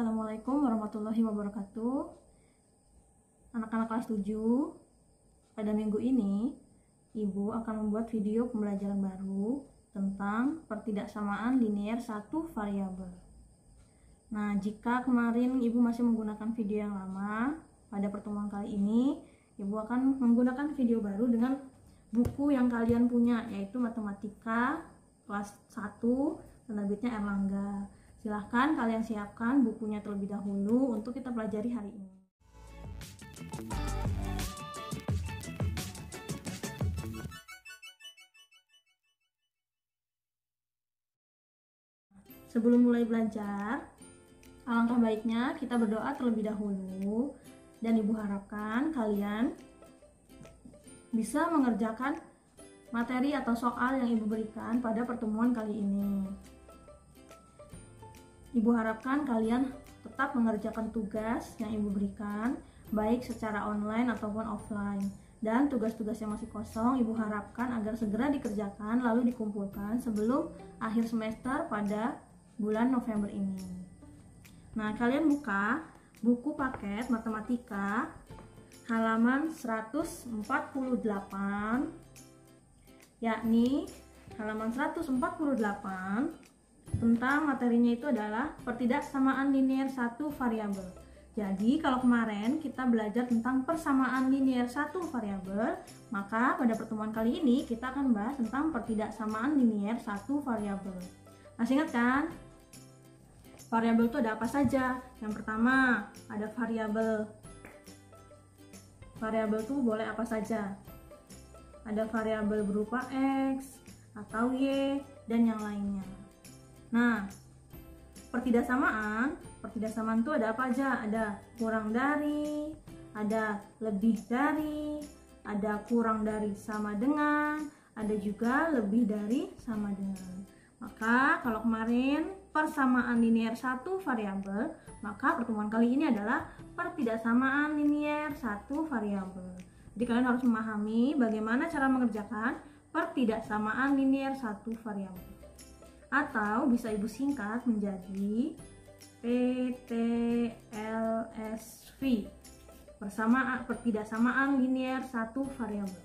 Assalamualaikum warahmatullahi wabarakatuh. Anak-anak kelas 7, pada minggu ini Ibu akan membuat video pembelajaran baru tentang pertidaksamaan linier satu variabel. Nah, jika kemarin Ibu masih menggunakan video yang lama, pada pertemuan kali ini Ibu akan menggunakan video baru dengan buku yang kalian punya, yaitu Matematika kelas 1, penerbitnya Erlangga. Silahkan kalian siapkan bukunya terlebih dahulu untuk kita pelajari hari ini. Sebelum mulai belajar, alangkah baiknya kita berdoa terlebih dahulu, dan Ibu harapkan kalian bisa mengerjakan materi atau soal yang Ibu berikan pada pertemuan kali ini. Ibu harapkan kalian tetap mengerjakan tugas yang Ibu berikan, baik secara online ataupun offline. Dan tugas-tugas yang masih kosong Ibu harapkan agar segera dikerjakan lalu dikumpulkan sebelum akhir semester pada bulan November ini. Nah, kalian buka buku paket Matematika halaman 148, yakni halaman 148. Tentang materinya itu adalah pertidaksamaan linier satu variabel. Jadi kalau kemarin kita belajar tentang persamaan linier satu variabel, maka pada pertemuan kali ini kita akan bahas tentang pertidaksamaan linier satu variabel. Masih ingat kan? Variabel itu ada apa saja? Yang pertama, ada variabel. Variabel itu boleh apa saja? Ada variabel berupa X atau Y dan yang lainnya. Nah, pertidaksamaan itu ada apa aja? Ada kurang dari, ada lebih dari, ada kurang dari sama dengan, ada juga lebih dari sama dengan. Maka kalau kemarin persamaan linier satu variabel, maka pertemuan kali ini adalah pertidaksamaan linier satu variabel. Jadi kalian harus memahami bagaimana cara mengerjakan pertidaksamaan linier satu variabel. Atau bisa Ibu singkat menjadi PTLSV, pertidaksamaan linier satu variabel.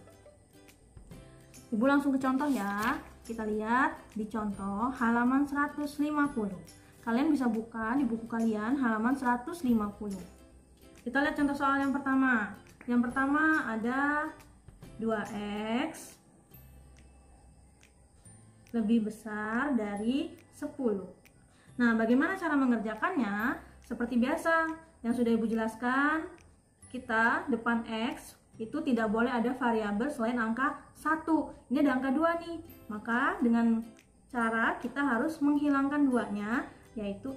Ibu langsung ke contoh ya. Kita lihat di contoh halaman 150. Kalian bisa buka di buku kalian halaman 150. Kita lihat contoh soal yang pertama. Yang pertama ada 2x lebih besar dari 10. Nah, bagaimana cara mengerjakannya? Seperti biasa yang sudah Ibu jelaskan, kita depan X itu tidak boleh ada variabel selain angka 1. Ini ada angka 2 nih. Maka dengan cara kita harus menghilangkan 2-nya, yaitu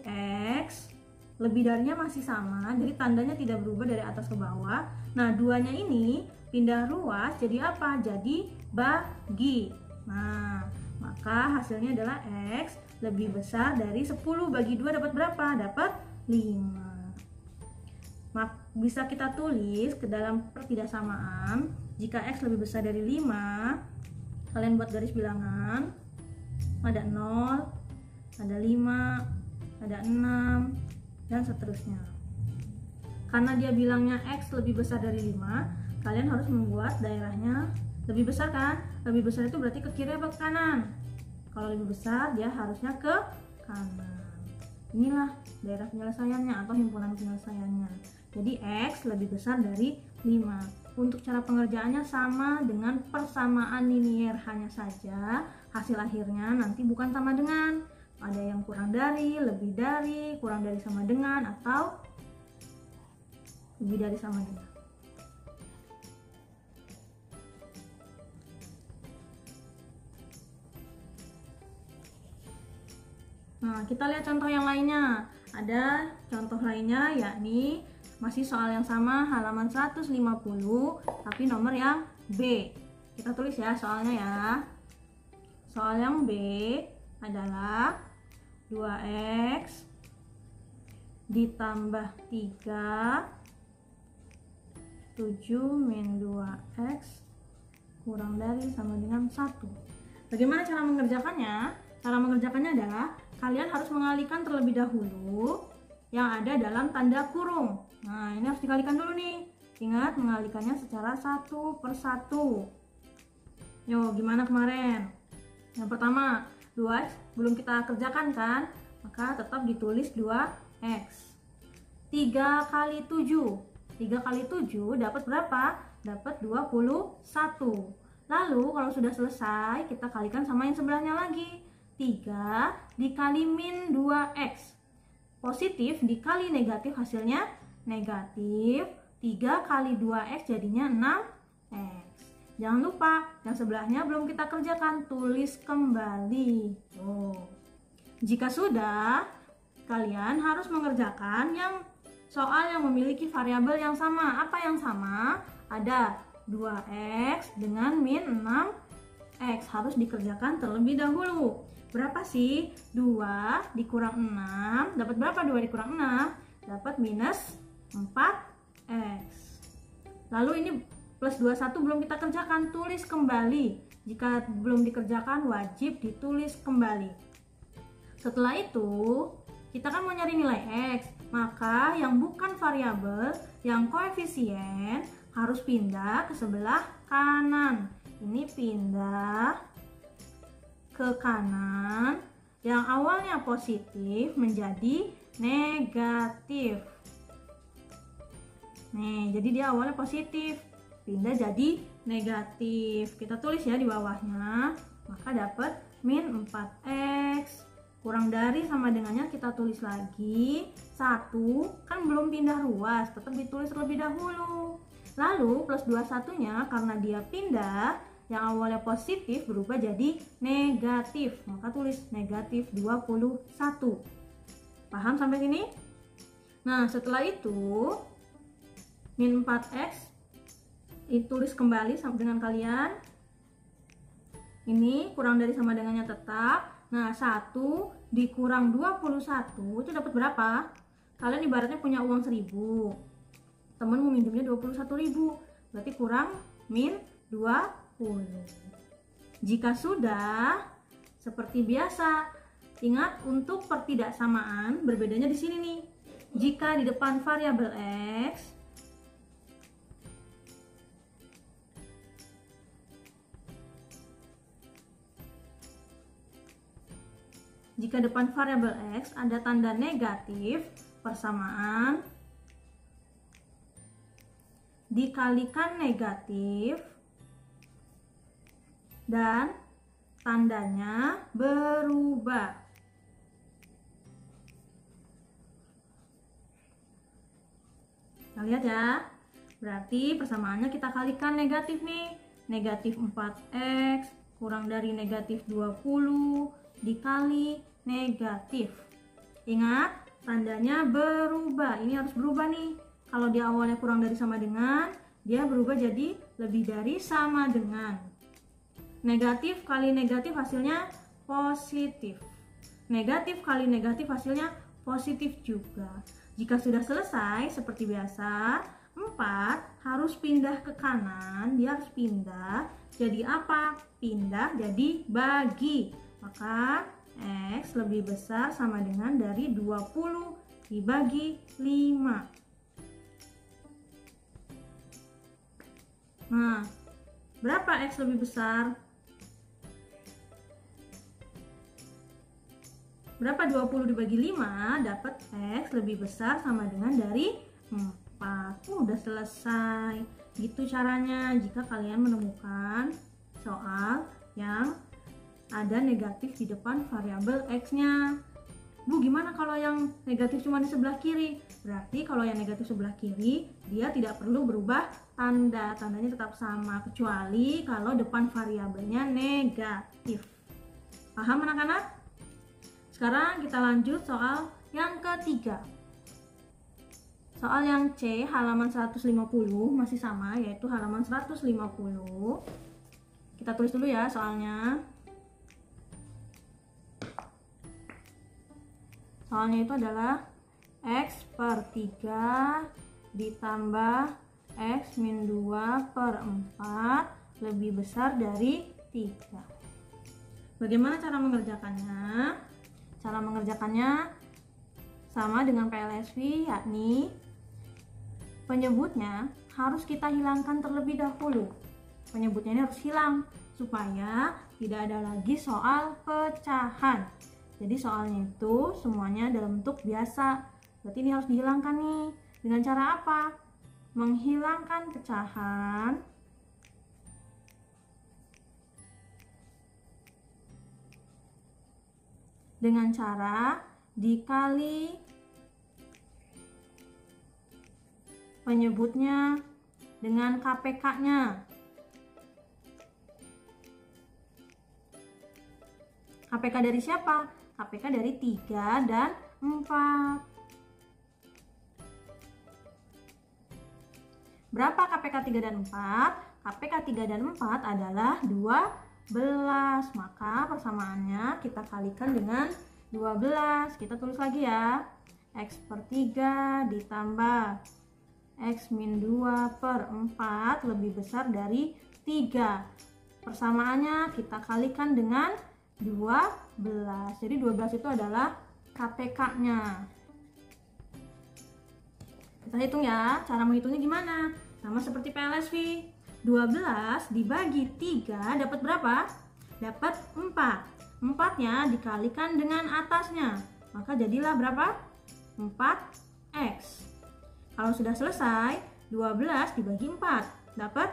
X lebih darinya masih sama, jadi tandanya tidak berubah dari atas ke bawah. Nah, 2-nya ini pindah ruas jadi apa? Jadi bagi. Nah, maka hasilnya adalah X lebih besar dari 10 bagi 2 dapat berapa? Dapat 5. Bisa kita tulis ke dalam pertidaksamaan, jika X lebih besar dari 5, kalian buat garis bilangan, ada 0, ada 5, ada 6, dan seterusnya. Karena dia bilangnya X lebih besar dari 5, kalian harus membuat daerahnya lebih besar kan? Lebih besar itu berarti ke kiri atau ke kanan? Kalau lebih besar dia harusnya ke kanan. Inilah daerah penyelesaiannya atau himpunan penyelesaiannya. Jadi X lebih besar dari 5. Untuk cara pengerjaannya sama dengan persamaan linier, hanya saja hasil akhirnya nanti bukan sama dengan. Ada yang kurang dari, lebih dari, kurang dari sama dengan, atau lebih dari sama dengan. Nah, kita lihat contoh yang lainnya. Ada contoh lainnya, yakni masih soal yang sama halaman 150, tapi nomor yang B. Kita tulis ya soalnya ya. Soal yang B adalah 2x ditambah 3 7 min 2x kurang dari sama dengan 1. Bagaimana cara mengerjakannya? Cara mengerjakannya adalah kalian harus mengalihkan terlebih dahulu yang ada dalam tanda kurung. Nah, ini harus dikalikan dulu nih. Ingat mengalikannya secara satu per satu. Yo, gimana kemarin? Yang pertama, 2x belum kita kerjakan kan? Maka tetap ditulis 2x. 3 kali 7. 3 kali 7 dapat berapa? Dapat 21. Lalu kalau sudah selesai, kita kalikan sama yang sebelahnya lagi. 3 dikali min 2x. Positif dikali negatif hasilnya negatif. 3 kali 2x jadinya 6x. Jangan lupa, yang sebelahnya belum kita kerjakan, tulis kembali. Jika sudah, kalian harus mengerjakan yang soal yang memiliki variabel yang sama. Apa yang sama? Ada 2x dengan min 6x. Harus dikerjakan terlebih dahulu. Berapa sih? 2 dikurang 6. Dapat berapa 2 dikurang 6? Dapat minus 4x. Lalu ini plus 21 belum kita kerjakan, tulis kembali. Jika belum dikerjakan, wajib ditulis kembali. Setelah itu, kita kan mau nyari nilai x, maka yang bukan variabel, yang koefisien harus pindah ke sebelah kanan. Ini pindah ke kanan, yang awalnya positif menjadi negatif. Nih, jadi dia awalnya positif, pindah jadi negatif. Kita tulis ya di bawahnya. Maka dapat min 4x. Kurang dari sama dengannya kita tulis lagi. 1 kan belum pindah ruas, tetap ditulis terlebih dahulu. Lalu plus 21-nya karena dia pindah, yang awalnya positif berubah jadi negatif. Maka tulis negatif 21. Paham sampai sini? Nah, setelah itu min 4x ditulis kembali dengan kalian. Ini kurang dari sama dengannya tetap. Nah, 1 dikurang 21 itu dapat berapa? Kalian ibaratnya punya uang 1000. Temen mau minjemnya 21.000. Berarti kurang min 20. Jika sudah, seperti biasa, ingat untuk pertidaksamaan berbedanya di sini nih. Jika di depan variabel x depan variabel x ada tanda negatif, persamaan dikalikan negatif dan tandanya berubah. Kita lihat ya. Berarti persamaannya kita kalikan negatif nih. Negatif 4x kurang dari negatif 20 dikali negatif. Ingat, tandanya berubah. Ini harus berubah nih. Kalau dia awalnya kurang dari sama dengan, dia berubah jadi lebih dari sama dengan. Negatif kali negatif hasilnya positif. Negatif kali negatif hasilnya positif juga. Jika sudah selesai, seperti biasa, 4 harus pindah ke kanan. Dia harus pindah jadi apa? Pindah jadi bagi. Maka x lebih besar sama dengan dari 20 dibagi 5. Nah, berapa x lebih besar? Berapa 20 dibagi 5? Dapat x lebih besar sama dengan dari 4. Udah selesai. Gitu caranya jika kalian menemukan soal yang ada negatif di depan variabel x-nya. Bu, gimana kalau yang negatif cuma di sebelah kiri? Berarti kalau yang negatif sebelah kiri, dia tidak perlu berubah tanda. Tandanya tetap sama, kecuali kalau depan variabelnya negatif. Paham anak-anak? Sekarang kita lanjut soal yang ketiga. Soal yang C, halaman 150, masih sama, yaitu halaman 150. Kita tulis dulu ya soalnya. Soalnya itu adalah x per 3 ditambah x min 2 per 4 lebih besar dari 3. Bagaimana cara mengerjakannya? Cara mengerjakannya, 1 sama dengan PLSV, yakni penyebutnya harus kita hilangkan terlebih dahulu. Penyebutnya ini harus hilang supaya tidak ada lagi soal pecahan. Jadi soalnya itu semuanya dalam bentuk biasa. Berarti ini harus dihilangkan nih. Dengan cara apa? Menghilangkan pecahan dengan cara dikali penyebutnya dengan KPK-nya. KPK dari siapa? KPK dari 3 dan 4. Berapa KPK 3 dan 4? KPK 3 dan 4 adalah 12. Maka persamaannya kita kalikan dengan 12. Kita tulis lagi ya. X per 3 ditambah X min 2 per 4 lebih besar dari 3. Persamaannya kita kalikan dengan 12. Jadi 12 itu adalah KPK-nya. Kita hitung ya. Cara menghitungnya gimana? Sama seperti PLSV. 12 dibagi 3 dapat berapa? Dapat 4. 4-nya dikalikan dengan atasnya. Maka jadilah berapa? 4X. Kalau sudah selesai, 12 dibagi 4 dapat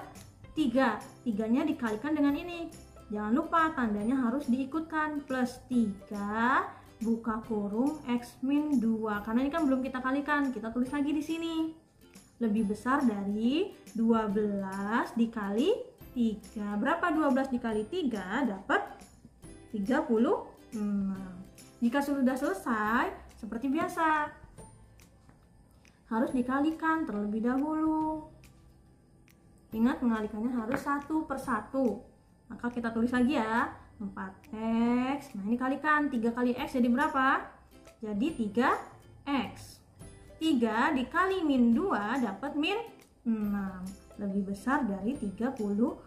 3. 3-nya dikalikan dengan ini. Jangan lupa tandanya harus diikutkan, plus 3 buka kurung X min 2. Karena ini kan belum kita kalikan, kita tulis lagi di sini. Lebih besar dari 12 dikali 3. Berapa 12 dikali 3? Dapat 36. Jika sudah selesai, seperti biasa, harus dikalikan terlebih dahulu. Ingat, mengalikannya harus satu per satu. Maka kita tulis lagi ya, 4X. Nah ini kalikan, 3 kali X jadi berapa? Jadi 3X. 3 dikali min 2 dapat min 6. Lebih besar dari 36.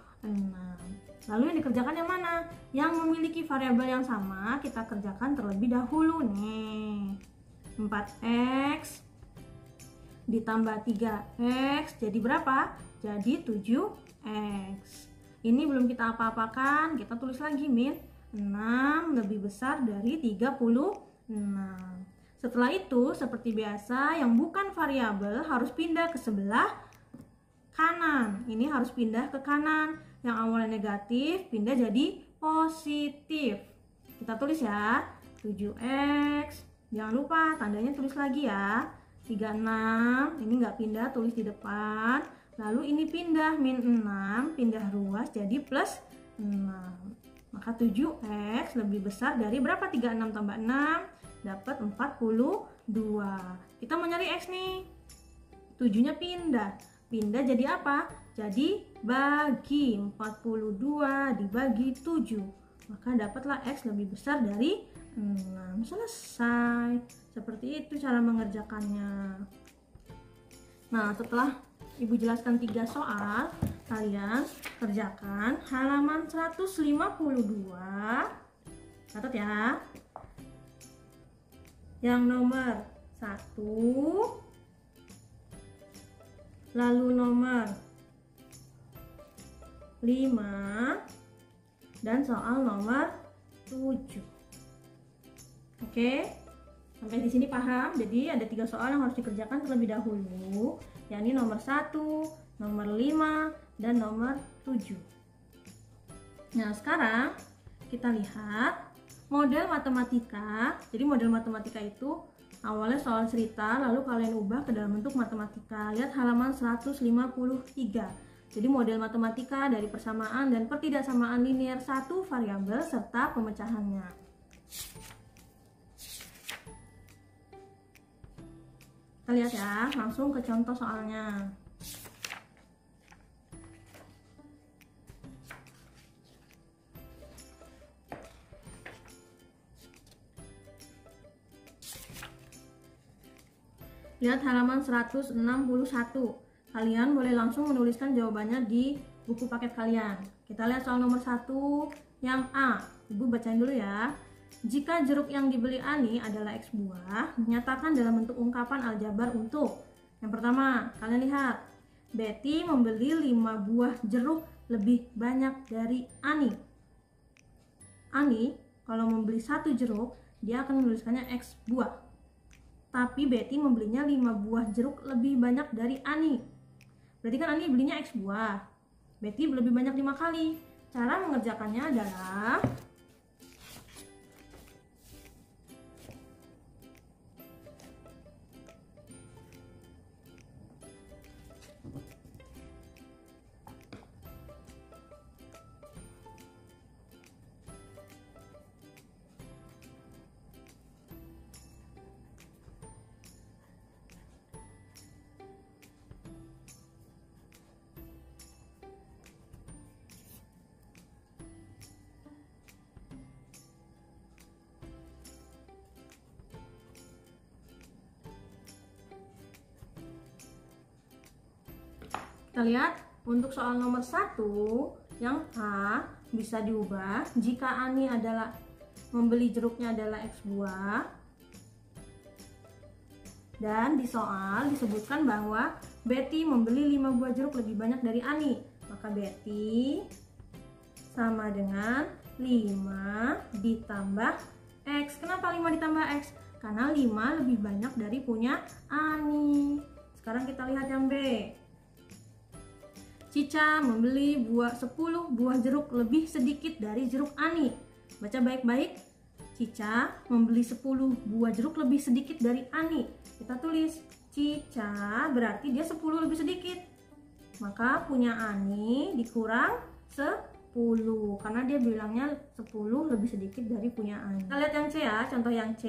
Lalu yang dikerjakan yang mana? Yang memiliki variabel yang sama kita kerjakan terlebih dahulu nih. 4X ditambah 3X jadi berapa? Jadi 7X. Ini belum kita apa-apakan, kita tulis lagi min 6 lebih besar dari 36. Setelah itu, seperti biasa, yang bukan variabel harus pindah ke sebelah kanan. Ini harus pindah ke kanan. Yang awalnya negatif, pindah jadi positif. Kita tulis ya, 7X. Jangan lupa, tandanya tulis lagi ya. 36, ini nggak pindah, tulis di depan. Lalu ini pindah, min 6, pindah ruas jadi plus 6. Maka 7X lebih besar dari berapa? 36 tambah 6 dapat 42. Kita mau nyari X nih. 7-nya pindah. Pindah jadi apa? Jadi bagi 42 dibagi 7. Maka dapatlah X lebih besar dari 6. Selesai. Seperti itu cara mengerjakannya. Nah, setelah Ibu jelaskan 3 soal, kalian kerjakan halaman 152. Catat ya. Yang nomor 1, lalu nomor 5, dan soal nomor 7. Oke? Sampai di sini paham? Jadi ada 3 soal yang harus dikerjakan terlebih dahulu, yakni nomor 1, nomor 5, dan nomor 7. Nah, sekarang kita lihat model matematika. Jadi model matematika itu awalnya soal cerita, lalu kalian ubah ke dalam bentuk matematika. Lihat halaman 153. Jadi model matematika dari persamaan dan pertidaksamaan linear satu variabel serta pemecahannya. Kita lihat ya, langsung ke contoh soalnya. Lihat halaman 161. Kalian boleh langsung menuliskan jawabannya di buku paket kalian. Kita lihat soal nomor 1 yang A. Ibu bacain dulu ya. Jika jeruk yang dibeli Ani adalah X buah, nyatakan dalam bentuk ungkapan aljabar untuk. Yang pertama, kalian lihat. Betty membeli 5 buah jeruk lebih banyak dari Ani. Ani kalau membeli 1 jeruk, dia akan menuliskannya X buah. Tapi Betty membelinya 5 buah jeruk lebih banyak dari Ani. Berarti kan Ani belinya X buah. Betty lebih banyak 5 kali. Cara mengerjakannya adalah kita lihat untuk soal nomor 1 yang A bisa diubah jika Ani adalah membeli jeruknya adalah X buah, dan di soal disebutkan bahwa Betty membeli 5 buah jeruk lebih banyak dari Ani, maka Betty sama dengan 5 ditambah X. Kenapa 5 ditambah X? Karena 5 lebih banyak dari punya Ani. Sekarang kita lihat yang B. Cica membeli 10 buah jeruk lebih sedikit dari jeruk Ani. Baca baik-baik. Cica membeli 10 buah jeruk lebih sedikit dari Ani. Kita tulis Cica berarti dia 10 lebih sedikit. Maka punya Ani dikurang 10 karena dia bilangnya 10 lebih sedikit dari punya Ani. Kita lihat yang C ya, contoh yang C.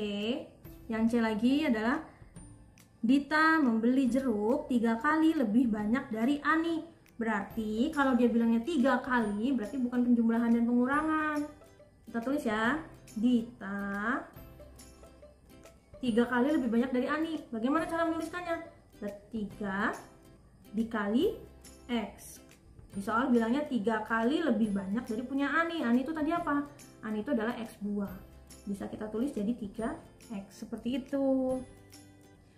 Yang C lagi adalah Dita membeli jeruk 3 kali lebih banyak dari Ani. Berarti kalau dia bilangnya 3 kali, berarti bukan penjumlahan dan pengurangan. Kita tulis ya, Dita 3 kali lebih banyak dari Ani. Bagaimana cara menuliskannya? 3 dikali X. Di soal bilangnya 3 kali lebih banyak dari punya Ani. Ani itu tadi apa? Ani itu adalah X buah. Bisa kita tulis jadi 3X, seperti itu.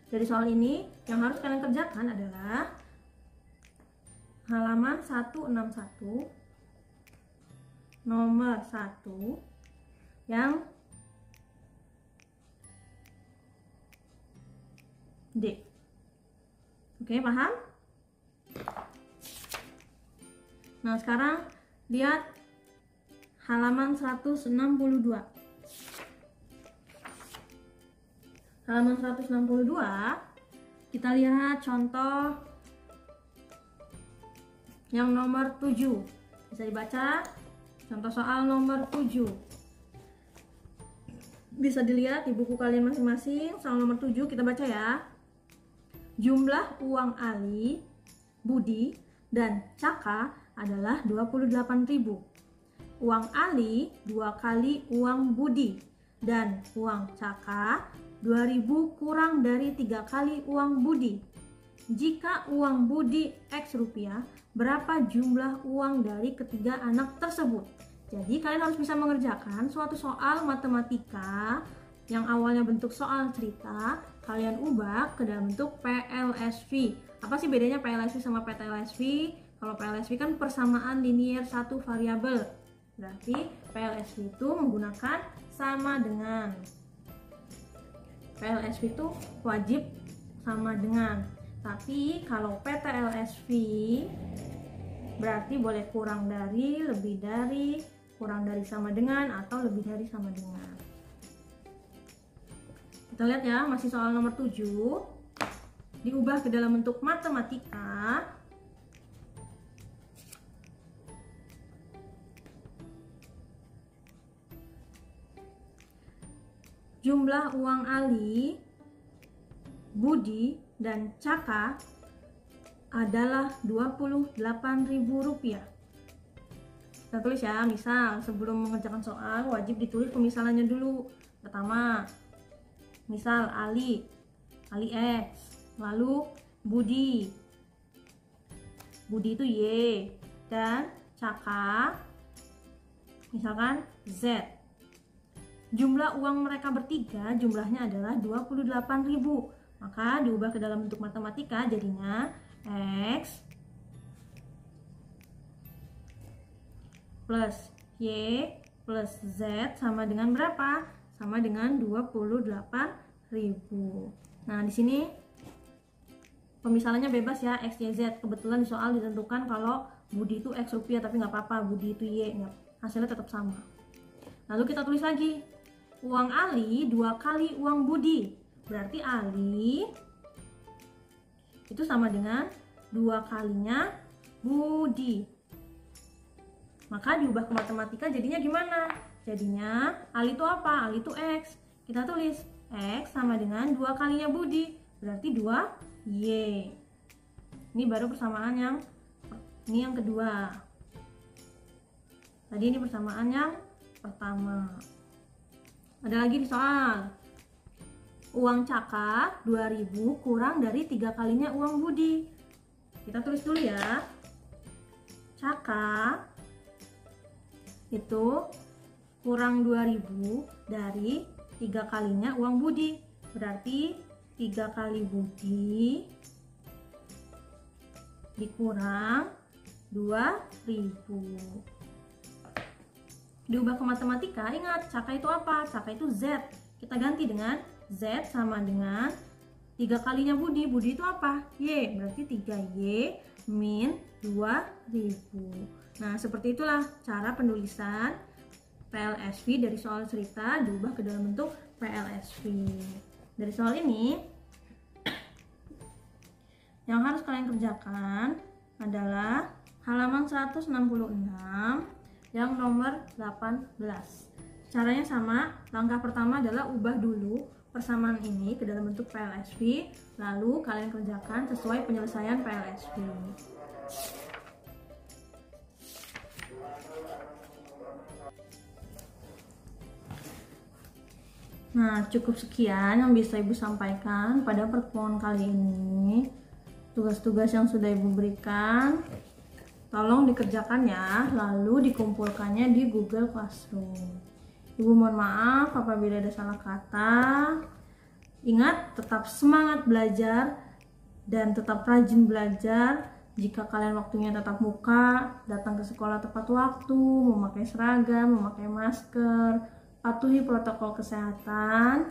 Dari soal ini, yang harus kalian kerjakan adalah halaman 161 nomor 1 yang D. Oke, paham? Nah, sekarang lihat halaman 162. Halaman 162 kita lihat contoh yang nomor 7. Bisa dibaca contoh soal nomor 7. Bisa dilihat di buku kalian masing-masing. Soal nomor 7 kita baca ya. Jumlah uang Ali, Budi, dan Caka adalah 28.000. Uang Ali 2 kali uang Budi, dan uang Caka 2.000 kurang dari 3 kali uang Budi. Jika uang Budi X rupiah, berapa jumlah uang dari ketiga anak tersebut? Jadi kalian harus bisa mengerjakan suatu soal matematika yang awalnya bentuk soal cerita, kalian ubah ke dalam bentuk PLSV. Apa sih bedanya PLSV sama PTLSV? Kalau PLSV kan persamaan linier satu variabel. Berarti PLSV itu menggunakan sama dengan. PLSV itu wajib sama dengan. Tapi kalau PTLSV berarti boleh kurang dari, lebih dari, kurang dari sama dengan, atau lebih dari sama dengan. Kita lihat ya, masih soal nomor 7. Diubah ke dalam bentuk matematika. Jumlah uang Ali, Budi, dan Caka adalah 28.000 rupiah. Kita tulis ya, misal sebelum mengerjakan soal wajib ditulis pemisalannya dulu. Pertama, misal Ali X, lalu Budi itu Y, dan Caka misalkan Z. jumlah uang mereka bertiga jumlahnya adalah 28.000. Maka diubah ke dalam bentuk matematika jadinya X plus Y plus Z sama dengan berapa? Sama dengan 28.000. Nah, di sini pemisalannya bebas ya, X, Y, Z. Kebetulan di soal ditentukan kalau Budi itu X rupiah, tapi nggak apa-apa, Budi itu Y, hasilnya tetap sama. Lalu kita tulis lagi, uang Ali 2 kali uang Budi, berarti Ali itu sama dengan 2 kalinya Budi. Maka diubah ke matematika jadinya gimana? Jadinya Ali itu apa? Ali itu X. Kita tulis X sama dengan 2 kalinya Budi, berarti 2Y. Ini baru persamaan yang kedua. Tadi ini persamaan yang pertama. Ada lagi di soal. Uang Caka 2.000 kurang dari 3 kalinya uang Budi. Kita tulis dulu ya. Caka itu kurang 2.000 dari 3 kalinya uang Budi. Berarti 3 kali Budi dikurang 2.000. Diubah ke matematika, ingat Caka itu apa? Caka itu Z. Kita ganti dengan Z sama dengan 3 kalinya Budi. Budi itu apa? Y. Berarti 3Y min 2.000. Nah, seperti itulah cara penulisan PLSV dari soal cerita diubah ke dalam bentuk PLSV. Dari soal ini, yang harus kalian kerjakan adalah halaman 166 yang nomor 18. Caranya sama, langkah pertama adalah ubah dulu persamaan ini ke dalam bentuk PLSV, lalu kalian kerjakan sesuai penyelesaian PLSV. Nah, cukup sekian yang bisa Ibu sampaikan pada pertemuan kali ini. Tugas-tugas yang sudah Ibu berikan, tolong dikerjakan ya, lalu dikumpulkannya di Google Classroom. Ibu mohon maaf apabila ada salah kata. Ingat, tetap semangat belajar dan tetap rajin belajar. Jika kalian waktunya tatap muka, datang ke sekolah tepat waktu, memakai seragam, memakai masker, patuhi protokol kesehatan,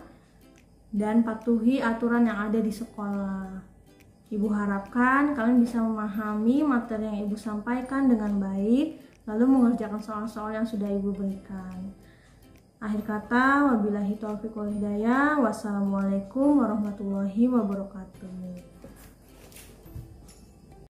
dan patuhi aturan yang ada di sekolah. Ibu harapkan kalian bisa memahami materi yang Ibu sampaikan dengan baik, lalu mengerjakan soal-soal yang sudah Ibu berikan. Akhir kata, wabillahi taufiq wal hidayah. Wassalamualaikum warahmatullahi wabarakatuh.